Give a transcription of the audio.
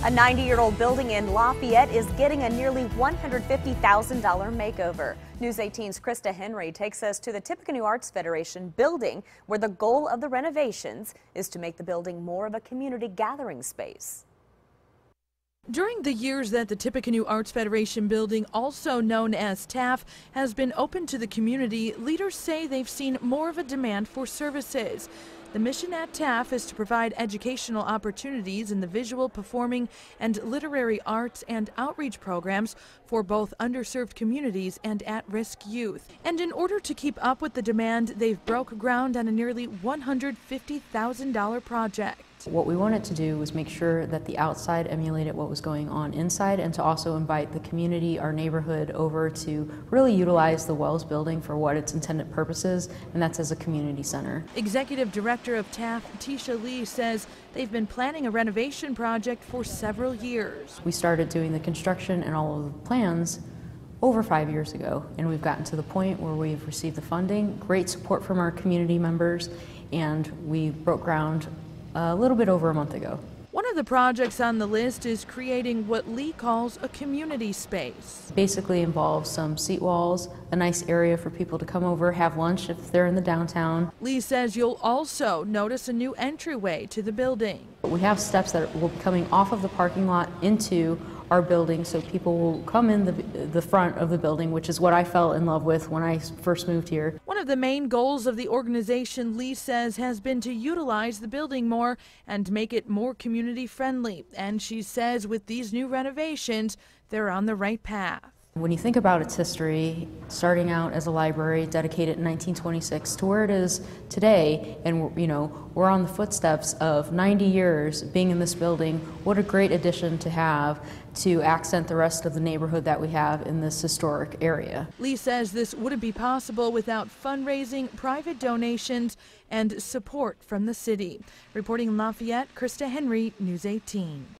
A 90-year-old building in Lafayette is getting a nearly $150,000 makeover. News 18's Krista Henry takes us to the Tippecanoe Arts Federation building, where the goal of the renovations is to make the building more of a community gathering space. During the years that the Tippecanoe Arts Federation building, also known as TAF, has been open to the community, leaders say they've seen more of a demand for services. The mission at TAF is to provide educational opportunities in the visual, performing, and literary arts and outreach programs for both underserved communities and at-risk youth. And in order to keep up with the demand, they've broke ground on a nearly $150,000 project. What we wanted to do was make sure that the outside emulated what was going on inside, and to also invite the community, our neighborhood, over to really utilize the Wells building for what its intended purpose is, and that's as a community center. Executive Director of TAF, Tisha Lee, says they've been planning a renovation project for several years. We started doing the construction and all of the plans over 5 years ago, and we've gotten to the point where we've received the funding, great support from our community members, and we broke ground a little bit over a month ago. One of the projects on the list is creating what Lee calls a community space. Basically involves some seat walls, a nice area for people to come over, have lunch if they're in the downtown. Lee says you'll also notice a new entryway to the building. We have steps that will be coming off of the parking lot into our building, so people will come in the front of the building, which is what I fell in love with when I first moved here. One of the main goals of the organization, Lee says, has been to utilize the building more and make it more community friendly. And she says with these new renovations, they're on the right path. When you think about its history, starting out as a library dedicated in 1926 to where it is today, and we're on the footsteps of 90 years being in this building, what a great addition to have to accent the rest of the neighborhood that we have in this historic area. Lee says this wouldn't be possible without fundraising, private donations, and support from the city. Reporting in Lafayette, Krista Henry, News 18.